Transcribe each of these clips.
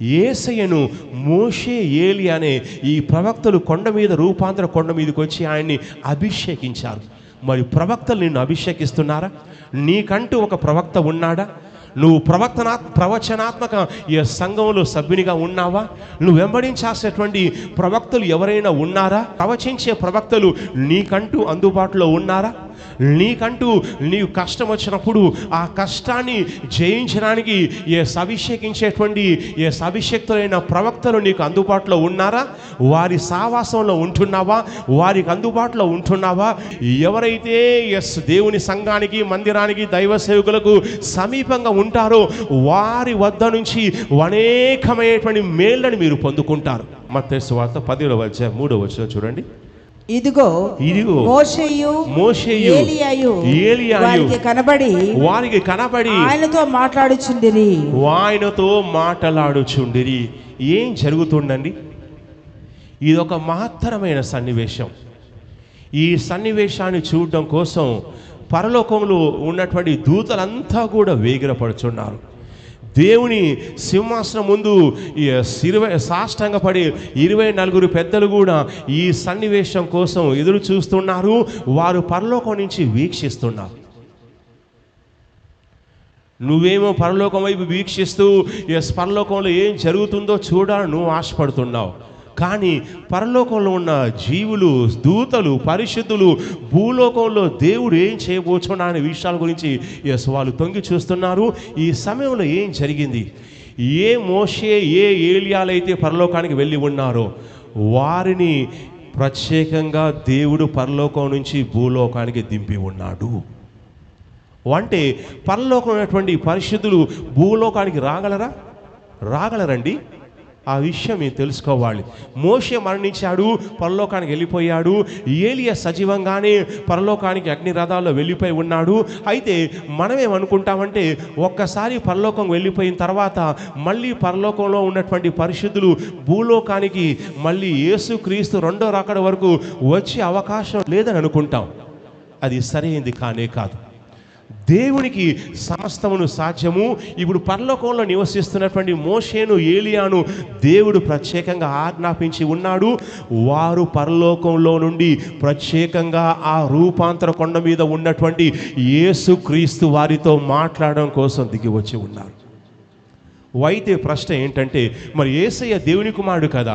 యేసయ్యను మోషే, ఏలి అనే ఈ ప్రవక్తలు కొండ మీద, రూపాంతర కొండ మీదకి వచ్చి ఆయన్ని అభిషేకించారు. మరి ప్రవక్తలు నిన్ను అభిషేకిస్తున్నారా? నీకంటూ ఒక ప్రవక్త ఉన్నాడా? నువ్వు ప్రవచనాత్మక ఈ సంఘంలో సభ్యునిగా ఉన్నావా? నువ్వు వెంబడించాల్సినటువంటి ప్రవక్తలు ఎవరైనా ఉన్నారా? ప్రవచించే ప్రవక్తలు నీకంటూ అందుబాటులో ఉన్నారా? నీకంటూ నీవు కష్టం వచ్చినప్పుడు ఆ కష్టాన్ని జయించడానికి అభిషేకించేటువంటి అభిషేక్తులైన ప్రవక్తలు నీకు అందుబాటులో ఉన్నారా? వారి సావాసంలో ఉంటున్నావా? వారికి అందుబాటులో ఉంటున్నావా? ఎవరైతే దేవుని సంఘానికి, మందిరానికి, దైవ సేవకులకు సమీపంగా ఉంటారో వారి వద్ద నుంచి అనేకమైనటువంటి మేళ్ళని మీరు పొందుకుంటారు. మత్తయి సువార్త 10:3 చూడండి. ఇదిగో మోషేయు ఏలీయాయు వారికి కనబడి ఆయనతో మాట్లాడుచుండిరి. ఏం జరుగుతుందండి? ఇది ఒక మహత్తరమైన సన్నివేశం. ఈ సన్నివేశాన్ని చూడడం కోసం పరలోకంలో ఉన్నటువంటి దూతలంతా కూడా వేగిరపడుచున్నారు. దేవుని సింహాసనం ముందు సాష్టాంగపడి 24 పెద్దలు కూడా ఈ సన్నివేశం కోసం ఎదురు చూస్తున్నారు. వారు పరలోకం నుంచి వీక్షిస్తున్నారు. నువ్వేమో పరలోకం వైపు వీక్షిస్తూ పరలోకంలో ఏం జరుగుతుందో చూడాలని నువ్వు ఆశపడుతున్నావు. కానీ పరలోకంలో ఉన్న జీవులు, దూతలు, పరిశుద్ధులు భూలోకంలో దేవుడు ఏం చేయబోచున్నా అనే విషయాల గురించి వాళ్ళు తొంగి చూస్తున్నారు. ఈ సమయంలో ఏం జరిగింది? ఏ మోషే, ఏ ఏలియాలైతే పరలోకానికి వెళ్ళి ఉన్నారో వారిని ప్రత్యేకంగా దేవుడు పరలోకం నుంచి భూలోకానికి దింపి ఉన్నాడు. అంటే పరలోకంలో ఉన్నటువంటి పరిశుద్ధులు భూలోకానికి రాగలరండి? ఆ విషయం మీరు తెలుసుకోవాలి. మోషే మరణించాడు, పరలోకానికి వెళ్ళిపోయాడు. ఏలియా సజీవంగానే పరలోకానికి అగ్ని రథాల్లో వెళ్ళిపోయి ఉన్నాడు. అయితే మనమేమనుకుంటామంటే ఒక్కసారి పరలోకం వెళ్ళిపోయిన తర్వాత మళ్ళీ పరలోకంలో ఉన్నటువంటి పరిశుద్ధులు భూలోకానికి మళ్ళీ యేసుక్రీస్తు రెండో రాకడ వరకు వచ్చే అవకాశం లేదని అనుకుంటాం. అది సరైనది కానే కాదు. దేవునికి సమస్తమును సాధ్యము. ఇప్పుడు పరలోకంలో నివసిస్తున్నటువంటి మోషేను, ఏలియాను దేవుడు ప్రత్యేకంగా ఆజ్ఞాపించి ఉన్నాడు. వారు పరలోకంలో నుండి ప్రత్యేకంగా ఆ రూపాంతర కొండ మీద ఉన్నటువంటి యేసుక్రీస్తు వారితో మాట్లాడడం కోసం దిగి వచ్చి ఉన్నారు. అయితే ప్రశ్న ఏంటంటే, మరి యేసయ్య దేవుని కుమారుడు కదా,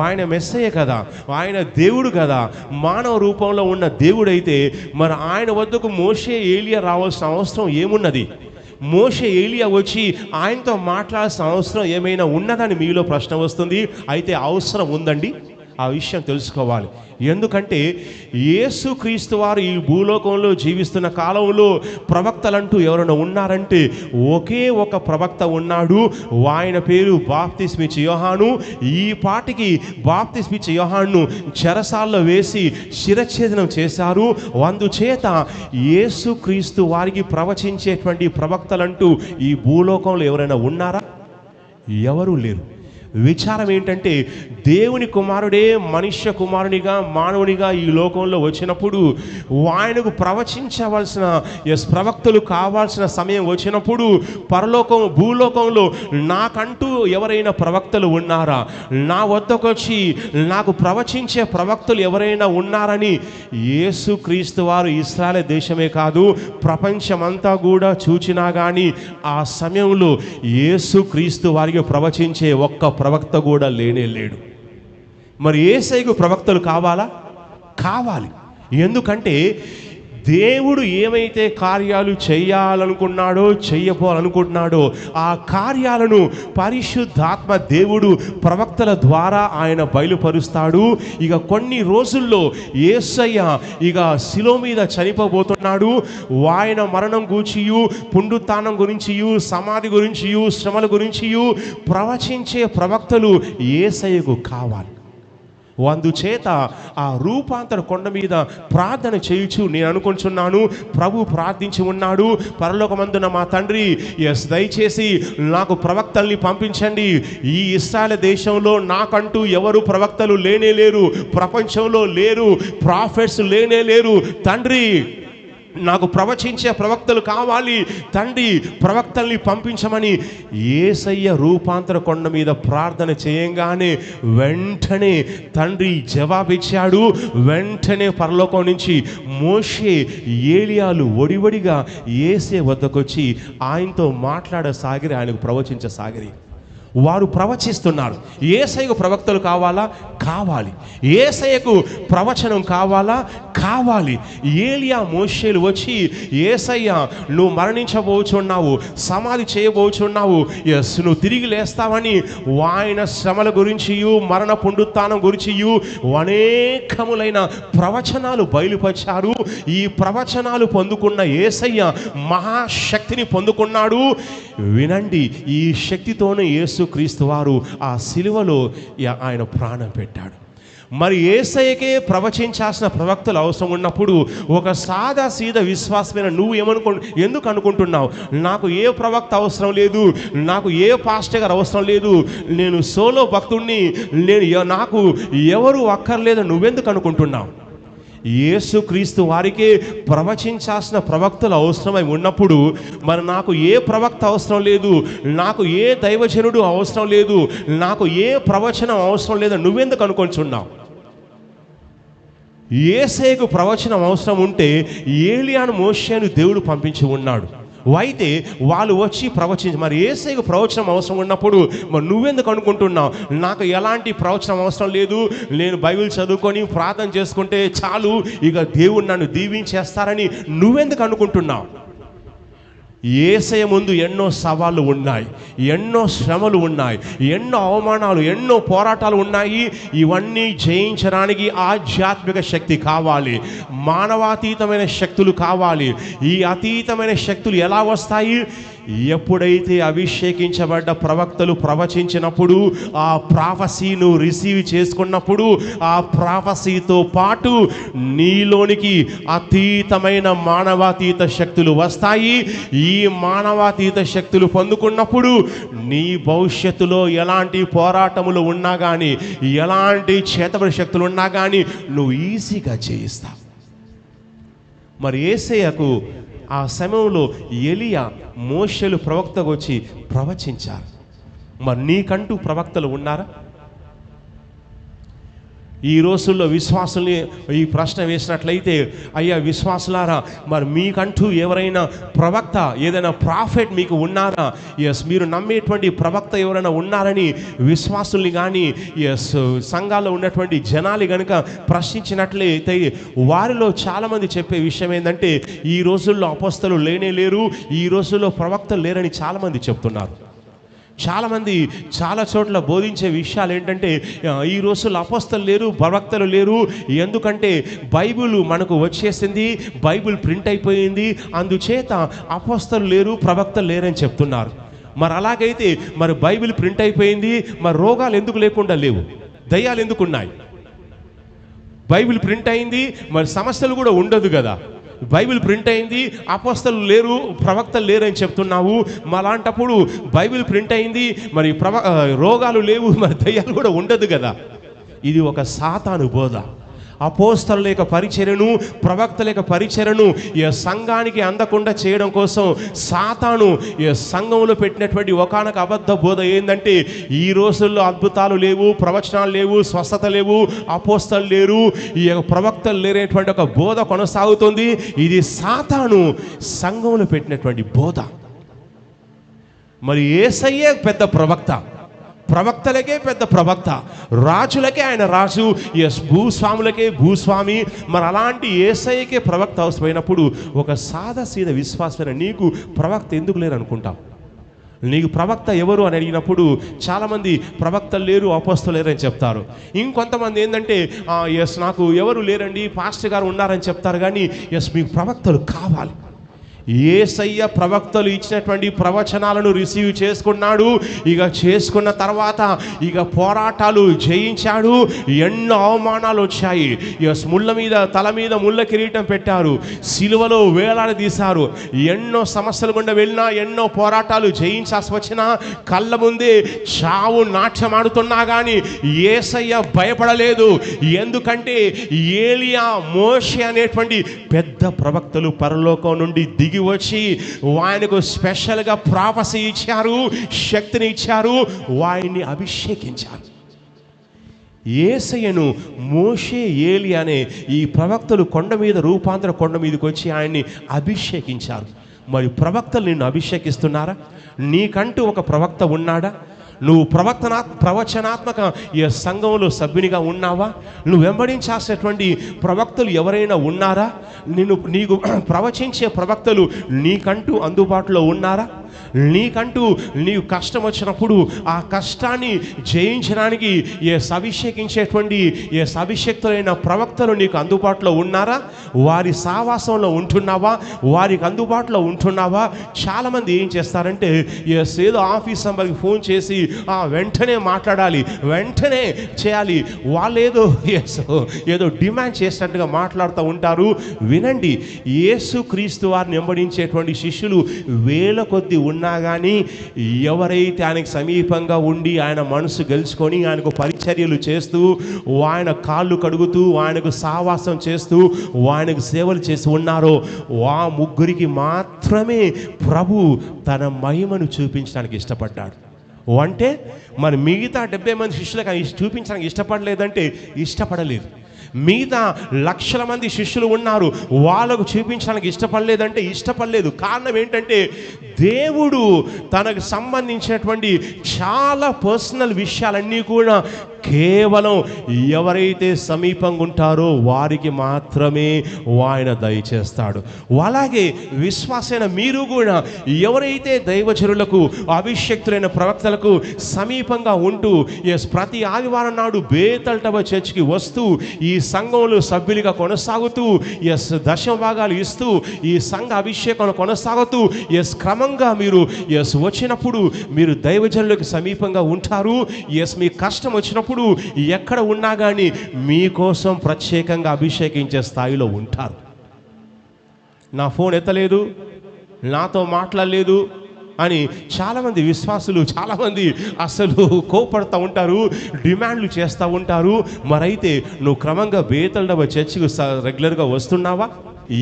ఆయన మెస్సయ్య కదా, ఆయన దేవుడు కదా, మానవ రూపంలో ఉన్న దేవుడైతే మరి ఆయన వద్దకు మోషే, ఏలియా రావాల్సిన అవసరం ఏమున్నది? మోషే, ఏలియా వచ్చి ఆయనతో మాట్లాడాల్సిన అవసరం ఏమైనా ఉన్నదని మీలో ప్రశ్న వస్తుంది. అయితే అవసరం ఉందండి. ఆ విషయం తెలుసుకోవాలి. ఎందుకంటే యేసుక్రీస్తు వారు ఈ భూలోకంలో జీవిస్తున్న కాలంలో ప్రవక్తలంటూ ఎవరైనా ఉన్నారంటే ఒకే ఒక ప్రవక్త ఉన్నాడు. ఆయన పేరు బాప్తిస్మిచ్చే యోహాను. ఈ పాటికి బాప్తిస్మిచ్చే యోహాను చెరసాల్లో వేసి శిరఛేదనం చేశారు. అందుచేత యేసుక్రీస్తు వారికి ప్రవచించేటువంటి ప్రవక్తలంటూ ఈ భూలోకంలో ఎవరైనా ఉన్నారా? ఎవరూ లేరు. విచారం ఏంటంటే దేవుని కుమారుడే మనుష్య కుమారునిగా, మానవునిగా ఈ లోకంలో వచ్చినప్పుడు ఆయనకు ప్రవచించవలసిన ప్రవక్తలు కావాల్సిన సమయం వచ్చినప్పుడు భూలోకంలో నాకంటూ ఎవరైనా ప్రవక్తలు ఉన్నారా, నా వద్దకు వచ్చి నాకు ప్రవచించే ప్రవక్తలు ఎవరైనా ఉన్నారని యేసుక్రీస్తు వారు ఇశ్రాయేలు దేశమే కాదు ప్రపంచమంతా కూడా చూచినా కానీ ఆ సమయంలో యేసుక్రీస్తు వారికి ప్రవచించే ఒక్క ప్రవక్త కూడా లేనే లేడు. మరి యేసయ్యకు ప్రవక్తలు కావాలి. ఎందుకంటే దేవుడు ఏమైతే కార్యాలు చేయాలనుకున్నాడో, చెయ్యపోవాలనుకుంటున్నాడో ఆ కార్యాలను పరిశుద్ధాత్మ దేవుడు ప్రవక్తల ద్వారా ఆయన బయలుపరుస్తాడు. ఇక కొన్ని రోజుల్లో యేసయ్య ఇక శిలువ మీద చనిపోబోతున్నాడు. ఆయన మరణం గురించియు, పునరుత్థానం గురించియు, సమాధి గురించియు, శ్రమల గురించియు ప్రవచించే ప్రవక్తలు యేసయ్యకు కావాలి. అందుచేత ఆ రూపాంతర కొండ మీద ప్రార్థన చేయుచు నేను అనుకుంటున్నాను, ప్రభు ప్రార్థించి ఉన్నాడు, పరలోకమందున మా తండ్రి దయచేసి నాకు ప్రవక్తల్ని పంపించండి. ఈ ఇశ్రాయేలు దేశంలో నాకంటూ ఎవరు ప్రవక్తలు లేనే లేరు, ప్రపంచంలో లేరు, ప్రాఫెట్స్ లేనే లేరు తండ్రి. నాకు ప్రవచించే ప్రవక్తలు కావాలి తండ్రి, ప్రవక్తల్ని పంపించమని యేసయ్య రూపాంతర కొండ మీద ప్రార్థన చేయంగానే వెంటనే తండ్రి జవాబిచ్చాడు. వెంటనే పరలోకం నుంచి మోషే, ఏలియాలు ఒడివడిగా యేసే వద్దకొచ్చి ఆయనతో మాట్లాడసాగిరి, ఆయనకు ప్రవచించసాగిరి. వారు ప్రవచిస్తున్నారు. యేసయ్యకు ప్రవక్తలు కావాలా? కావాలి. యేసయ్యకు ప్రవచనం కావాలా? కావాలి. ఏలియా, మోషేలు వచ్చి యేసయ్య నువ్వు మరణించబోచున్నావు, సమాధి చేయబోచున్నావు, నువ్వు తిరిగి లేస్తావని ఆయన శ్రమల గురించి, మరణ పునరుత్థానం గురించి అనేకములైన ప్రవచనాలు బయలుపరిచారు. ఈ ప్రవచనాలు పొందుకున్న యేసయ్య మహాశక్తిని పొందుకున్నాడు. వినండి, ఈ శక్తితోనే యేసుక్రీస్తు వారు ఆ సిలువలో ఆయన ప్రాణం పెట్టాడు. మరి యేసయ్యకే ప్రవచించాల్సిన ప్రవక్తలు అవసరం ఉన్నప్పుడు ఒక సాదా సీదా విశ్వాసమైన నువ్వు ఎందుకు అనుకుంటున్నావు నాకు ఏ ప్రవక్త అవసరం లేదు, నాకు ఏ పాస్టర్ గారు అవసరం లేదు, నేను సోలో భక్తుడిని, నాకు ఎవరు అక్కర్లేదు నువ్వెందుకు అనుకుంటున్నావు? యేసుక్రీస్తు వారికే ప్రవచించాల్సిన ప్రవక్తలు అవసరమై ఉన్నప్పుడు మరి నాకు ఏ ప్రవక్త అవసరం లేదు, నాకు ఏ దైవజనుడు అవసరం లేదు, నాకు ఏ ప్రవచనం అవసరం లేదని నువ్వెందుకు అనుకుంటున్నావు? యేసయ్యకు ప్రవచనం అవసరం ఉంటే ఏలియాను, మోషేను దేవుడు పంపించి ఉన్నాడు. అయితే వాళ్ళు వచ్చి ప్రవచించి, మరి యేసయ్యకు ప్రవచనం అవసరం ఉన్నప్పుడు మరి నువ్వెందుకు అనుకుంటున్నావు నాకు ఎలాంటి ప్రవచనం అవసరం లేదు, నేను బైబిల్ చదువుకొని ప్రార్థన చేసుకుంటే చాలు, ఇక దేవుడు నన్ను దీవించేస్తారని నువ్వెందుకు అనుకుంటున్నావు? యేసయ్య ముందు ఎన్నో సవాళ్ళు ఉన్నాయి, ఎన్నో శ్రమలు ఉన్నాయి, ఎన్నో అవమానాలు, ఎన్నో పోరాటాలు ఉన్నాయి. ఇవన్నీ జయించడానికి ఆధ్యాత్మిక శక్తి కావాలి, మానవాతీతమైన శక్తులు కావాలి. ఈ అతీతమైన శక్తులు ఎలా వస్తాయి? ఎప్పుడైతే అభిషేకించబడ్డ ప్రవక్తలు ప్రవచించినప్పుడు, ఆ ప్రాఫసీను రిసీవ్ చేసుకున్నప్పుడు, ఆ ప్రాఫసీతో పాటు నీలోనికి అతీతమైన మానవాతీత శక్తులు వస్తాయి. ఈ మానవాతీత శక్తులు పొందుకున్నప్పుడు నీ భవిష్యత్తులో ఎలాంటి పోరాటములు ఉన్నా కానీ, ఎలాంటి చేతబడి శక్తులు ఉన్నా కానీ నువ్వు ఈజీగా జయిస్తావు. మరి యేసయ్యకు ఆ సమయంలో ఎలియా, మోషేలు ప్రవక్తకు వచ్చి ప్రవచించారు. మరి నీకంటూ ప్రవక్తలు ఉన్నారా? ఈ రోజుల్లో విశ్వాసుల్ని ఈ ప్రశ్న వేసినట్లయితే, అయ్యా విశ్వాసులారా, మరి మీకంటూ ఎవరైనా ప్రవక్త, ఏదైనా ప్రాఫెట్ మీకు ఉన్నారా? ఎస్, మీరు నమ్మేటువంటి ప్రవక్త ఎవరైనా ఉన్నారని విశ్వాసుల్ని కానీ సంఘాల్లో ఉన్నటువంటి జనాలు కనుక ప్రశ్నించినట్లయితే వారిలో చాలామంది చెప్పే విషయం ఏంటంటే, ఈ రోజుల్లో అపోస్తలు లేనే లేరు, ఈ రోజుల్లో ప్రవక్తలు లేరని చాలామంది చెప్తున్నారు. చాలామంది చాలా చోట్ల బోధించే విషయాలు ఏంటంటే, ఈ రోజుల్లో అపోస్తలు లేరు, ప్రవక్తలు లేరు, ఎందుకంటే బైబిల్ మనకు వచ్చేసింది, బైబిల్ ప్రింట్ అయిపోయింది, అందుచేత అపోస్తలు లేరు, ప్రవక్తలు లేరని చెప్తున్నారు. మరి అలాగైతే మరి బైబిల్ ప్రింట్ అయిపోయింది, మరి రోగాలు ఎందుకు లేకుండా లేవు, దయ్యాలు ఎందుకు ఉన్నాయి? బైబిల్ ప్రింట్ అయింది, మరి సమస్యలు కూడా ఉండదు కదా. బైబిల్ ప్రింట్ అయింది, అపోస్తలు లేరు, ప్రవక్తలు లేరు అని చెప్తున్నావు. అలాంటప్పుడు బైబిల్ ప్రింట్ అయింది, మరి రోగాలు లేవు, మరి దయ్యాలు కూడా ఉండదు కదా. ఇది ఒక సాతాను బోధ. అపోస్తలు లేక పరిచర్యను, ప్రవక్త లేక పరిచర్యను ఈ సంఘానికి అందకుండా చేయడం కోసం సాతాను ఈ సంఘంలో పెట్టినటువంటి ఒకానొక అబద్ధ బోధ ఏంటంటే, ఈ రోజుల్లో అద్భుతాలు లేవు, ప్రవచనాలు లేవు, స్వస్థత లేవు, అపోస్తలు లేరు, ఈ ప్రవక్తలు లేనటువంటి ఒక బోధ కొనసాగుతుంది. ఇది సాతాను సంఘంలో పెట్టినటువంటి బోధ. మరి యేసయ్యే పెద్ద ప్రవక్త, ప్రవక్తలకే పెద్ద ప్రవక్త, రాజులకే ఆయన రాజు, భూస్వాములకే భూస్వామి. మరి అలాంటి యేసయ్యకే ప్రవక్త అవసరమైనప్పుడు ఒక సాదా సీదా విశ్వాసమైన నీకు ప్రవక్త ఎందుకు లేరు అనుకుంటావు? నీకు ప్రవక్త ఎవరు అని అడిగినప్పుడు చాలామంది ప్రవక్తలు లేరు, అపోస్తలు లేరని చెప్తారు. ఇంకొంతమంది ఏంటంటే, నాకు ఎవరు లేరండి, పాస్టర్ గారు ఉన్నారని చెప్తారు. కానీ మీకు ప్రవక్తలు కావాలి. యేసయ్య ప్రవక్తలు ఇచ్చినటువంటి ప్రవచనాలను రిసీవ్ చేసుకున్నాడు. ఇక చేసుకున్న తర్వాత ఇక పోరాటాలు జయించాడు. ఎన్నో అవమానాలు వచ్చాయి. ముళ్ళ మీద తల మీద ముళ్ళ కిరీటం పెట్టారు, సిలువలో వేలాడదీశారు. ఎన్నో సమస్యలు గుండా వెళ్ళినా, ఎన్నో పోరాటాలు జయించాల్సి వచ్చినా, కళ్ళ ముందే చావు నాట్యం ఆడుతున్నా కానీ యేసయ్య భయపడలేదు. ఎందుకంటే ఏలియా, మోషే అనేటువంటి పెద్ద ప్రవక్తలు పరలోకం నుండి దిగి వచ్చి ఆయనకు స్పెషల్గా ప్రాఫెసీ ఇచ్చారు, శక్తిని ఇచ్చారు, ఆయన్ని అభిషేకించారు. యేసయ్యను మోషే, ఏలియా అనే ఈ ప్రవక్తలు కొండ మీద, రూపాంతర కొండ మీదకి వచ్చి ఆయన్ని అభిషేకించారు. మరి ప్రవక్తలు నిన్ను అభిషేకిస్తున్నారా? నీకంటూ ఒక ప్రవక్త ఉన్నాడా? నువ్వు ప్రవచనాత్మక ఈ సంఘంలో సభ్యునిగా ఉన్నావా? నువ్వు వెంబడించాల్సినటువంటి ప్రవక్తలు ఎవరైనా ఉన్నారా? నీకు ప్రవచించే ప్రవక్తలు నీకంటూ అందుబాటులో ఉన్నారా? నీకు కష్టం వచ్చినప్పుడు ఆ కష్టాన్ని జయించడానికి అభిషేకించేటువంటి అభిషేక్తులైన ప్రవక్తలు నీకు అందుబాటులో ఉన్నారా? వారి సావాసంలో ఉంటున్నావా? వారికి అందుబాటులో ఉంటున్నావా? చాలామంది ఏం చేస్తారంటే ఏదో ఆఫీస్ నెంబర్కి ఫోన్ చేసి వెంటనే మాట్లాడాలి, వెంటనే చేయాలి, వాళ్ళు ఏదో డిమాండ్ చేసినట్టుగా మాట్లాడుతూ ఉంటారు. వినండి, యేసుక్రీస్తు వారిని వెంబడించేటువంటి శిష్యులు వేల కొద్ది ఉన్నా కానీ ఎవరైతే ఆయనకు సమీపంగా ఉండి ఆయన మనసు గెలుచుకొని ఆయనకు పరిచర్యలు చేస్తూ, ఆయన కాళ్ళు కడుగుతూ, ఆయనకు సావాసం చేస్తూ, ఆయనకు సేవలు చేసి ఉన్నారో ఆ ముగ్గురికి మాత్రమే ప్రభు తన మహిమను చూపించడానికి ఇష్టపడ్డాడు. అంటే మరి మిగతా 70 మంది శిష్యులకు చూపించడానికి ఇష్టపడలేదంటే ఇష్టపడలేదు. మిగతా లక్షల మంది శిష్యులు ఉన్నారు, వాళ్ళకు చూపించడానికి ఇష్టపడలేదంటే ఇష్టపడలేదు. కారణం ఏంటంటే దేవుడు తనకు సంబంధించినటువంటి చాలా పర్సనల్ విషయాలన్నీ కూడా కేవలం ఎవరైతే సమీపంగా ఉంటారో వారికి మాత్రమే ఆయన దయచేస్తాడు. అలాగే విశ్వాసైన మీరు కూడా ఎవరైతే దైవజనులకు, అభిషక్తులైన ప్రవక్తలకు సమీపంగా ఉంటూ ప్రతి ఆదివారం నాడు బేతల్టవ చర్చికి వస్తూ ఈ సంఘంలో సభ్యులుగా కొనసాగుతూ దశమ భాగాలు ఇస్తూ ఈ సంఘ అభిషేకంలో కొనసాగుతూ క్రమంగా మీరు వచ్చినప్పుడు మీరు దైవజనులకు సమీపంగా ఉంటారు. మీ కష్టం వచ్చినప్పుడు ఎక్కడ ఉన్నా కానీ మీకోసం ప్రత్యేకంగా అభిషేకించే స్థాయిలో ఉంటారు. నా ఫోన్ ఎత్తలేదు, నాతో మాట్లాడలేదు అని చాలామంది విశ్వాసులు, చాలామంది అసలు కోపడుతూ ఉంటారు, డిమాండ్లు చేస్తూ ఉంటారు. మరైతే నువ్వు క్రమంగా బేతల్డవ చర్చికి రెగ్యులర్గా వస్తున్నావా?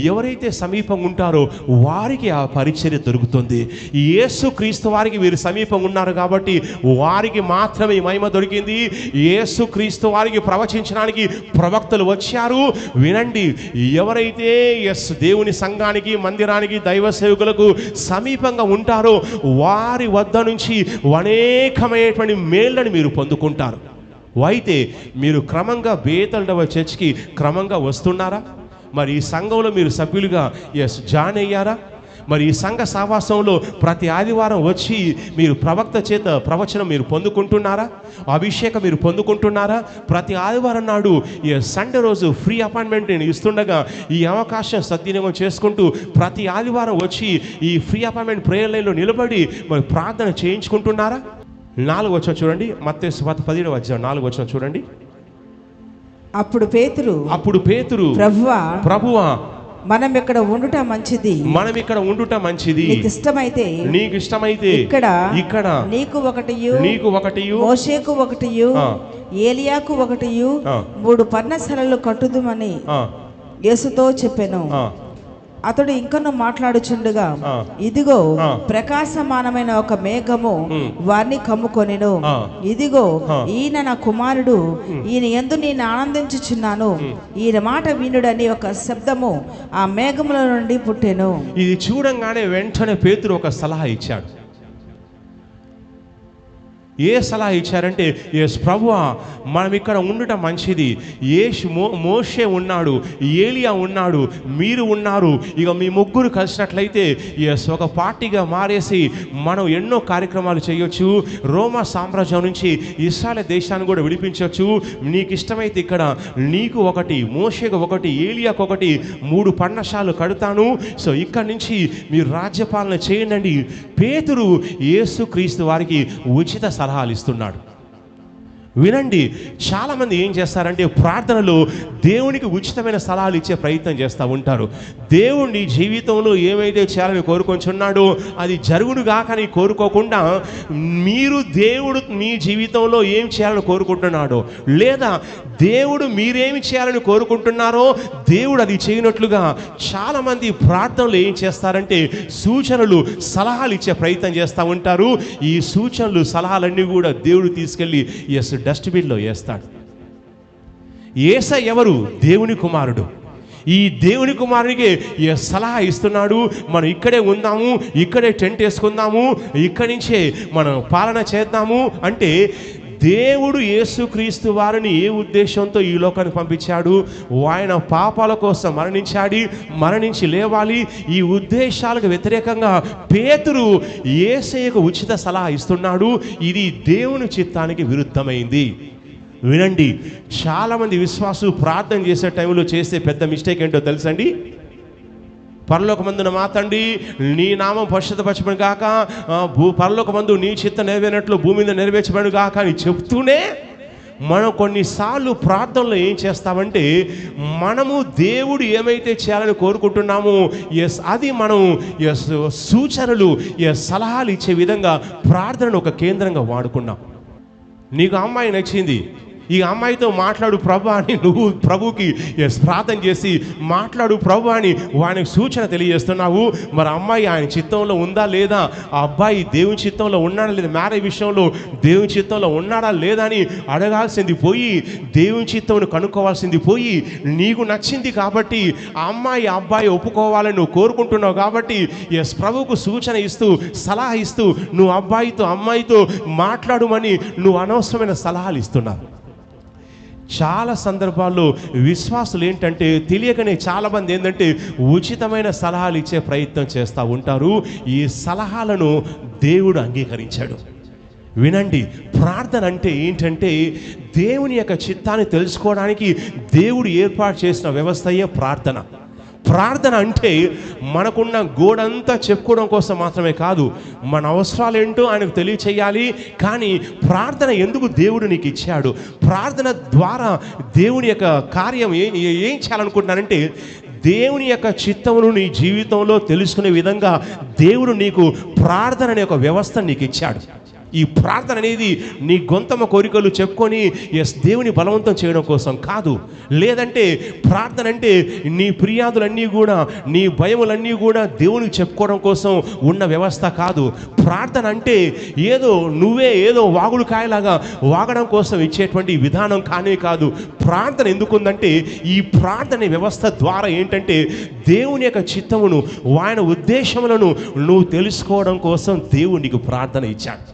ఎవరైతే సమీపంగా ఉంటారో వారికి ఆ పరిచర్య దొరుకుతుంది. యేసుక్రీస్తు వారికి వీరు సమీపంగా ఉన్నారు కాబట్టి వారికి మాత్రమే మహిమ దొరికింది. యేసుక్రీస్తు వారికి ప్రవచించడానికి ప్రవక్తలు వచ్చారు. వినండి, ఎవరైతే దేవుని సంఘానికి, మందిరానికి, దైవ సేవకులకు సమీపంగా ఉంటారో వారి వద్ద నుంచి అనేకమైనటువంటి మేళ్ళని మీరు పొందుకుంటారు. అయితే మీరు క్రమంగా బేతల్డవ చర్చికి క్రమంగా వస్తున్నారా? మరి ఈ సంఘంలో మీరు సభ్యులుగా జాయిన్ అయ్యారా? మరి ఈ సంఘ సావాసంలో ప్రతి ఆదివారం వచ్చి మీరు ప్రవక్త చేత ప్రవచనం మీరు పొందుకుంటున్నారా? అభిషేకం మీరు పొందుకుంటున్నారా? ప్రతి ఆదివారం నాడు సండే రోజు ఫ్రీ అపాయింట్మెంట్ నేను ఇస్తుండగా ఈ అవకాశం సద్వినియోగం చేసుకుంటూ ప్రతి ఆదివారం వచ్చి ఈ ఫ్రీ అపాయింట్మెంట్ ప్రేయర్ లైన్లో నిలబడి మరి ప్రార్థన చేయించుకుంటున్నారా? 4వ వచనం చూడండి, మత్తయి సువార్త 17వ అధ్యాయం 4వ వచనం చూడండి. అప్పుడు పేతురు ప్రభువా మనం ఇక్కడ ఉండుట మంచిది, నీకు ఇష్టమైతే ఇక్కడ నీకు ఒకటియు మోషేకు ఒకటియు ఏలియాకు ఒకటియు 3 పర్ణశాలలు కట్టుదుమని యేసుతో చెప్పెను. అతడు ఇంకను మాట్లాడుచుండగా ఇదిగో ప్రకాశమానమైన ఒక మేఘము వారిని కమ్ముకొనెను. ఇదిగో ఈయన నా కుమారుడు, ఈయన యందు నేను ఆనందించుచున్నాను, ఈయన మాట వినుడని ఒక శబ్దము ఆ మేఘముల నుండి పుట్టెను. ఇది చూడంగానే వెంటనే పేతురు ఒక సలహా ఇచ్చాడు. ఏ సలహా ఇచ్చారంటే, ఎస్ ప్రభువా మనం ఇక్కడ ఉండటం మంచిది, మోషే ఉన్నాడు, ఏలియా ఉన్నాడు, మీరు ఉన్నారు, ఇక మీ ముగ్గురు కలిసినట్లయితే ఎస్ ఒక పార్టీగా మారేసి మనం ఎన్నో కార్యక్రమాలు చేయొచ్చు, రోమా సామ్రాజ్యం నుంచి ఇశ్రాయేలు దేశాన్ని కూడా విడిపించవచ్చు. నీకు ఇష్టమైతే ఇక్కడ నీకు ఒకటి, మోషేకు ఒకటి, ఏలియాకు ఒకటి 3 పర్ణశాలలు కడతాను, సో ఇక్కడి నుంచి మీరు రాజ్యపాలన చేయండి. పేతురు యేసుక్రీస్తు వారికి ఉచిత సలహాలు ఇస్తున్నాడు. వినండి, చాలామంది ఏం చేస్తారంటే ప్రార్థనలో దేవునికి ఉచితమైన సలహాలు ఇచ్చే ప్రయత్నం చేస్తూ ఉంటారు. దేవుడు నీ జీవితంలో ఏమైతే చేయాలని కోరుకొంచున్నాడో అది జరుగునుగా కానీ కోరుకోకుండా దేవుడు మీ జీవితంలో ఏం చేయాలని కోరుకుంటున్నాడో, లేదా దేవుడు మీరేమి చేయాలని కోరుకుంటున్నారో దేవుడు అది చేయనట్లుగా చాలామంది ప్రార్థనలు ఏం చేస్తారంటే సూచనలు, సలహాలు ఇచ్చే ప్రయత్నం చేస్తూ ఉంటారు. ఈ సూచనలు, సలహాలన్నీ కూడా దేవుడు తీసుకెళ్ళి డస్ట్బిన్లో వేస్తాడు. యేసయ్య ఎవరు? దేవుని కుమారుడు. ఈ దేవుని కుమారునికి సలహా ఇస్తున్నాడు, మనం ఇక్కడే ఉందాము, ఇక్కడే టెంట్ వేసుకుందాము, ఇక్కడి నుంచే మనం పాలన చేద్దాము అంటే దేవుడు యేసుక్రీస్తు వారిని ఏ ఉద్దేశంతో ఈ లోకానికి పంపించాడు? ఆయన పాపాల కోసం మరణించి లేవాలి. ఈ ఉద్దేశాలకు వ్యతిరేకంగా పేతురు యేసయ్యకు ఉచిత సలహా ఇస్తున్నాడు. ఇది దేవుని చిత్తానికి విరుద్ధమైంది. వినండి, చాలామంది విశ్వాసులు ప్రార్థన చేసే టైంలో చేసే పెద్ద మిస్టేక్ ఏంటో తెలుసండి? పరలోకమందున మా తండ్రి నీ నామం పరిశుద్ధపరచబడును గాక, పరలోకమందు నీ చిత్తం నెరవేరినట్లు భూమి మీద నెరవేర్చబడును గాక అని చెప్తూనే మనం కొన్నిసార్లు ప్రార్థనలో ఏం చేస్తామంటే మనము దేవుడు ఏమైతే చేయాలని కోరుకుంటున్నామో అది మనం సూచనలు, సలహాలు ఇచ్చే విధంగా ప్రార్థనను ఒక కేంద్రంగా వాడుకున్నాం. నీకు అమ్మాయి నచ్చింది, ఈ అమ్మాయితో మాట్లాడు ప్రభు అని నువ్వు ప్రభుకి ప్రార్థన చేసి మాట్లాడు ప్రభు అని వానికి సూచన తెలియజేస్తున్నావు. మరి అమ్మాయి ఆయన చిత్తంలో ఉందా లేదా, ఆ అబ్బాయి దేవుని చిత్తంలో ఉన్నాడా లేదా, మ్యారేజ్ విషయంలో దేవుని చిత్తంలో ఉన్నాడా లేదా అని అడగాల్సింది పోయి, దేవుని చిత్తంను కనుక్కోవాల్సింది పోయి, నీకు నచ్చింది కాబట్టి ఆ అమ్మాయి అబ్బాయి ఒప్పుకోవాలని నువ్వు కోరుకుంటున్నావు కాబట్టి ప్రభువుకు సూచన ఇస్తూ, సలహా ఇస్తూ నువ్వు అబ్బాయితో అమ్మాయితో మాట్లాడమని నువ్వు అనవసరమైన సలహాలు ఇస్తున్నావు. చాలా సందర్భాల్లో విశ్వాసులు ఏంటంటే తెలియకనే చాలామంది ఏంటంటే ఉచితమైన సలహాలు ఇచ్చే ప్రయత్నం చేస్తూ ఉంటారు. ఈ సలహాలను దేవుడు అంగీకరించాడు. వినండి, ప్రార్థన అంటే ఏంటంటే దేవుని యొక్క చిత్తాన్ని తెలుసుకోవడానికి దేవుడు ఏర్పాటు చేసిన వ్యవస్థయే ప్రార్థన. ప్రార్థన అంటే మనకున్న గోడంతా చెప్పుకోవడం కోసం మాత్రమే కాదు, మన అవసరాలు ఏంటో ఆయనకు తెలియచేయాలి. కానీ ప్రార్థన ఎందుకు దేవుడు నీకు ఇచ్చాడు, ప్రార్థన ద్వారా దేవుని యొక్క కార్యం ఏం చేయాలనుకుంటున్నానంటే దేవుని యొక్క చిత్తమును నీ జీవితంలో తెలుసుకునే విధంగా దేవుడు నీకు ప్రార్థన అనే ఒక వ్యవస్థ నీకు ఇచ్చాడు. ఈ ప్రార్థన అనేది నీ గొంతమ కోరికలు చెప్పుకొని దేవుని బలవంతం చేయడం కోసం కాదు. లేదంటే ప్రార్థన అంటే నీ ఫిర్యాదులన్నీ కూడా, నీ భయములన్నీ కూడా దేవునికి చెప్పుకోవడం కోసం ఉన్న వ్యవస్థ కాదు. ప్రార్థన అంటే నువ్వే ఏదో వాగుడు కాయలాగా వాగడం కోసం ఇచ్చేటువంటి విధానం కానే కాదు. ప్రార్థన ఎందుకుందంటే ఈ ప్రార్థన వ్యవస్థ ద్వారా ఏంటంటే దేవుని యొక్క చిత్తమును, ఆయన ఉద్దేశములను నువ్వు తెలుసుకోవడం కోసం దేవుడు నీకు ప్రార్థన ఇచ్చాడు.